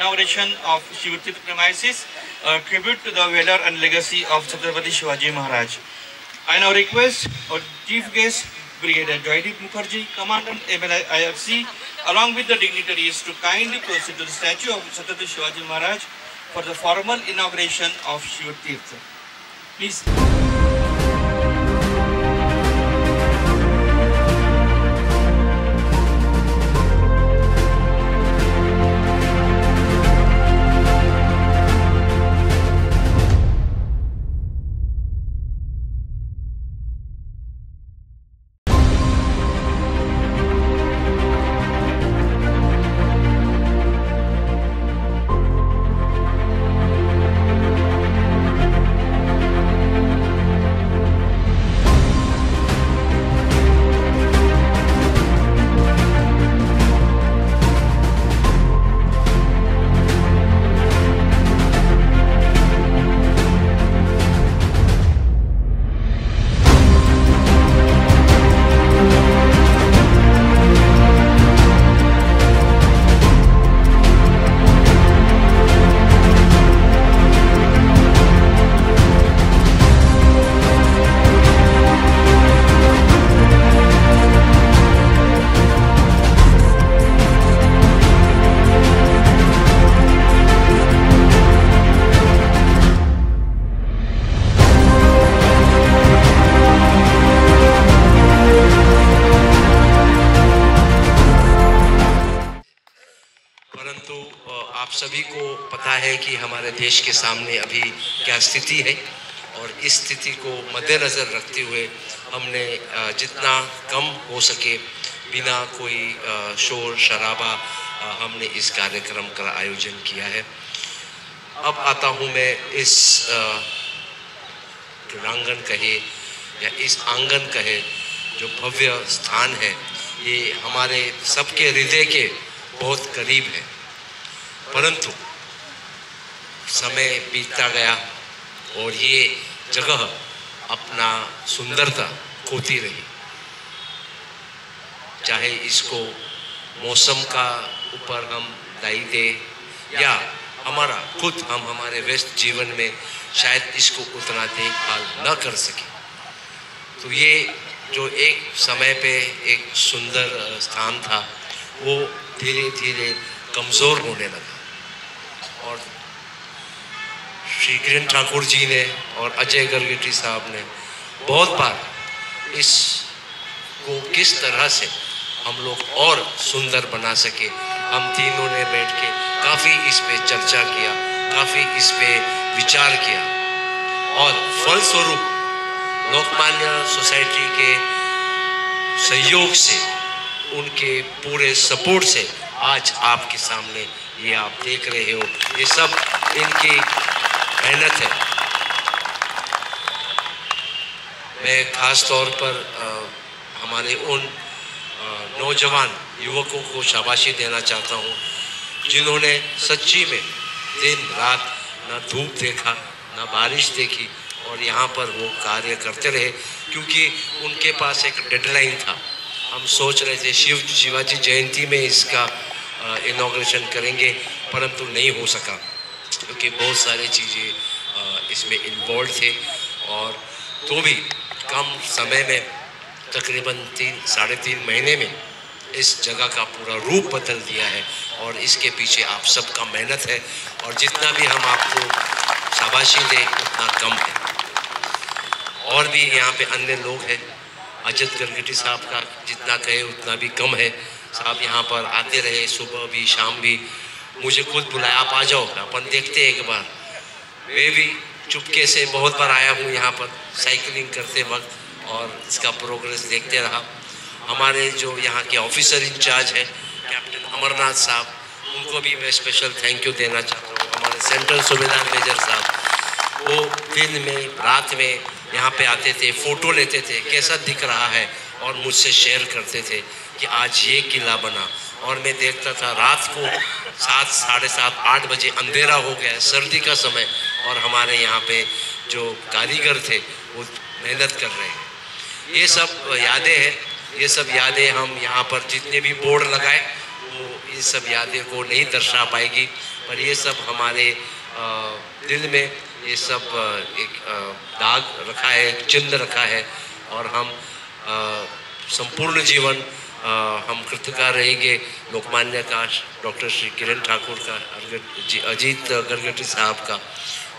inauguration of Shivatirth premises, a tribute to the valor and legacy of Chhatrapati Shivaji Maharaj. I now request our chief guest, Brigadier Joydeep Mukherjee, Commandant MLIRC, along with the dignitaries to kindly proceed to the statue of Chhatrapati Shivaji Maharaj for the formal inauguration of Shivatirth. Please. आप सभी को पता है कि हमारे देश के सामने अभी क्या स्थिति है, और इस स्थिति को मद्देनज़र रखते हुए हमने जितना कम हो सके बिना कोई शोर शराबा हमने इस कार्यक्रम का आयोजन किया है। अब आता हूँ मैं इस क्रीड़ांगन कहे या इस आंगन कहे जो भव्य स्थान है, ये हमारे सबके हृदय के बहुत करीब है, परंतु समय बीतता गया और ये जगह अपना सुंदरता खोती रही। चाहे इसको मौसम का ऊपर हम दायी दें या हम हमारे व्यस्त जीवन में शायद इसको उतना देखभाल न कर सके, तो ये जो एक समय पे एक सुंदर स्थान था वो धीरे धीरे कमज़ोर होने लगा। और श्री किरण ठाकुर जी ने और अजय गरगटी साहब ने बहुत बार इसको किस तरह से हम लोग और सुंदर बना सके, हम तीनों ने बैठ के काफ़ी इस पे चर्चा किया, काफ़ी इस पे विचार किया, और फलस्वरूप लोकमान्य सोसाइटी के सहयोग से, उनके पूरे सपोर्ट से आज आपके सामने ये आप देख रहे हो, ये सब इनकी मेहनत है। मैं खास तौर पर हमारे उन नौजवान युवकों को शाबाशी देना चाहता हूँ जिन्होंने सच्ची में दिन रात ना धूप देखा ना बारिश देखी और यहाँ पर वो कार्य करते रहे, क्योंकि उनके पास एक डेडलाइन था। हम सोच रहे थे शिवाजी जयंती में इसका इनॉग्रेशन करेंगे, परंतु नहीं हो सका क्योंकि बहुत सारी चीज़ें इसमें इन्वॉल्व थे, और तो भी कम समय में तकरीबन 3-3.5 महीने में इस जगह का पूरा रूप बदल दिया है, और इसके पीछे आप सबका मेहनत है, और जितना भी हम आपको शाबाशी दें उतना कम है। और भी यहाँ पे अन्य लोग हैं, अजय गरगटी साहब का जितना कहे उतना भी कम है। साहब यहाँ पर आते रहे, सुबह भी शाम भी, मुझे खुद बुलाया, आप आ जाओ अपन देखते हैं एक बार। मैं भी चुपके से बहुत बार आया हूँ यहाँ पर साइकिलिंग करते वक्त, और इसका प्रोग्रेस देखते रहा। हमारे जो यहाँ के ऑफिसर इंचार्ज हैं कैप्टन अमरनाथ साहब, उनको भी मैं स्पेशल थैंक यू देना चाहता हूँ। हमारे सेंट्रल सूबेदार मेजर साहब, वो दिन में रात में यहाँ पे आते थे, फ़ोटो लेते थे कैसा दिख रहा है, और मुझसे शेयर करते थे कि आज ये किला बना। और मैं देखता था रात को 7, 7:30, 8 बजे अंधेरा हो गया, सर्दी का समय, और हमारे यहाँ पे जो कारीगर थे वो मेहनत कर रहे हैं। ये सब यादें हैं, ये सब यादें हम यहाँ पर जितने भी बोर्ड लगाए वो इन सब यादें को नहीं दर्शा पाएगी, पर ये सब हमारे दिल में ये सब एक दाग रखा है, एक चिन्ह रखा है, और हम संपूर्ण जीवन हम कृतज्ञ रहेंगे लोकमान्य का, डॉक्टर श्री किरण ठाकुर का, अजीत गरगटी साहब का,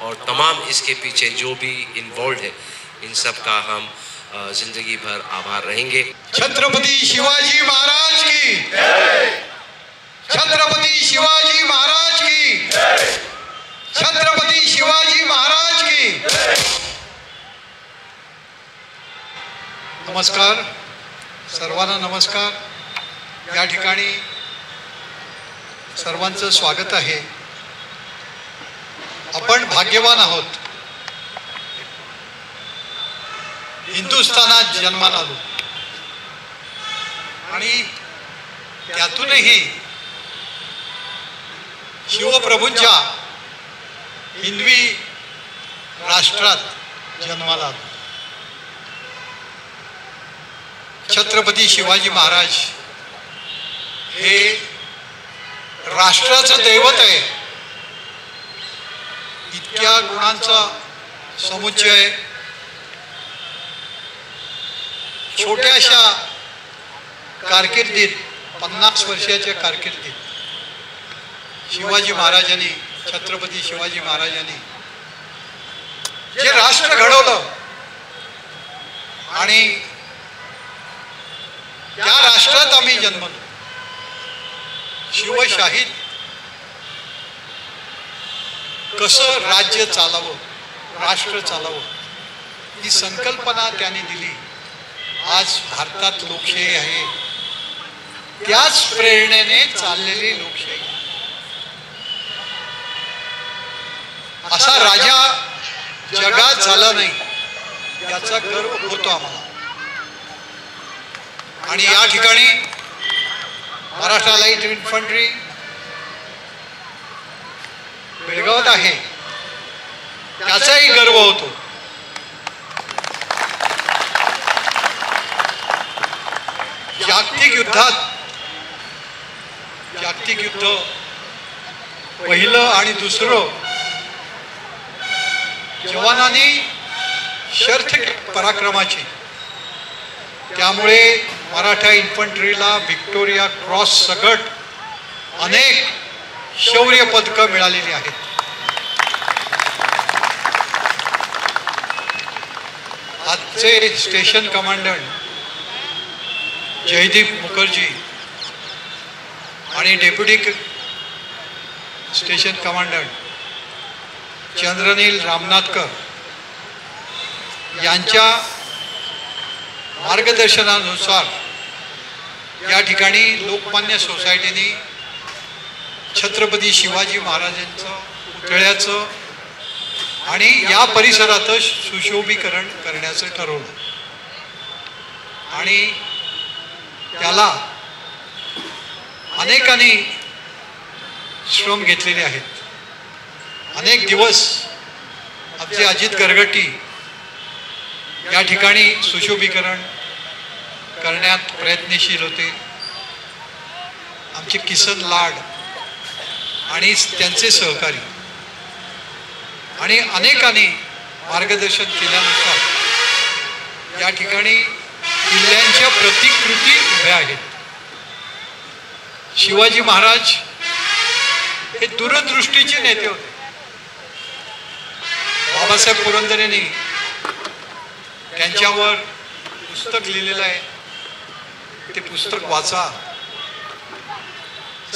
और तमाम इसके पीछे जो भी इन्वॉल्व है इन सब का हम जिंदगी भर आभार रहेंगे। छत्रपति शिवाजी महाराज की जय। छत्रपति शिवाजी महाराज की जय। छत्रपति शिवाजी महाराज की जय। नमस्कार, सर्वांना नमस्कार। या ठिकाणी सर्वांचं स्वागत आहे। आपण भाग्यवान आहोत, हिंदुस्थानात जन्माला आलो आणि त्यातूनही शिवप्रभूंच्या हिंदवी राष्ट्रात जन्माला आलो। छत्रपती शिवाजी महाराज हे राष्ट्राचं दैवत आहे। इतक्या गुणांचा समुच्चय छोट्याशा कारकिर्दीत, 50 वर्षाच्या कारकिर्दीत शिवाजी महाराजांनी, छत्रपती शिवाजी महाराजांनी जे राष्ट्र घडवलं आणि त्या राष्ट्रात आम्ही जन्मलो। शिवशाहीत कसं राज्य चालावं, राष्ट्र चालावं, ही संकल्पना त्यांनी दिली। आज भारतात लोकशाही आहे, त्याच प्रेरणेने चाललेली लोकशाही। असा राजा जगात झाला नाही याचा गर्व होतो आम्हाला। आणि या ठिकाणी मराठा लाईट इन्फंट्री बेळगावात आहे, त्याचाही गर्व होतो। जागतिक युद्ध पहिलं आणि दुसरं जवानांनी शर्थ पराक्रमाची, त्यामुळे मराठा इन्फंट्रीला व्हिक्टोरिया क्रॉस सकट अनेक शौर्य पदकं मिळालेली आहेत। आजचे स्टेशन कमांडंट जयदीप मुखर्जी आणि डेप्युटी स्टेशन कमांडंट चंद्रनील रामनाथकर यांच्या मार्गदर्शनानुसार या ठिकाणी लोकमान्य सोसायटीने छत्रपती शिवाजी महाराजांचं पुतळ्याचं आणि या परिसरातच सुशोभीकरण करण्याचं ठरवलं आणि त्याला अनेकांनी श्रम घेतलेले आहेत। अनेक दिवस आमचे अजित गरगटी या ठिकाणी सुशोभीकरण करण्यात प्रयत्नशील होते। आमचे किसन लाड आणि त्यांचे सहकारी आणि अनेकांनी मार्गदर्शन केल्यानुसार या ठिकाणी किल्ल्यांच्या प्रतिकृती उभ्या आहेत। शिवाजी महाराज हे दूरदृष्टीचे नेते होते। बाबासाहेब पुरंदरेंनी त्यांच्यावर पुस्तक लिहिलेलं आहे, ते पुस्तक वाचा।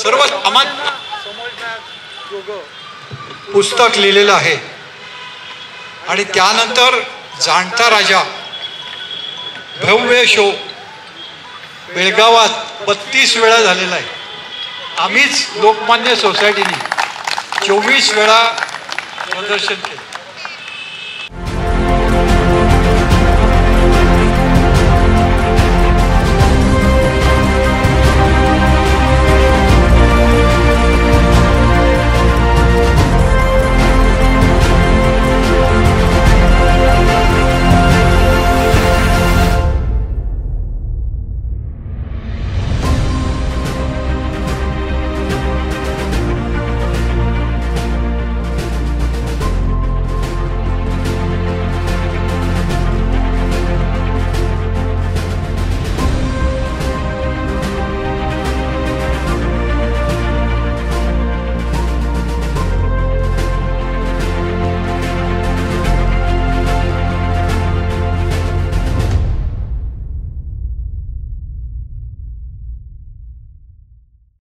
सर्व सामान्य पुस्तक लिहिलेलं आहे आणि त्यानंतर जाणता राजा भव्य शो बेळगावात 32 वेळा झालेला आहे। आम्हीच लोकमान्य सोसायटीने 24 वेळा प्रदर्शन केलं।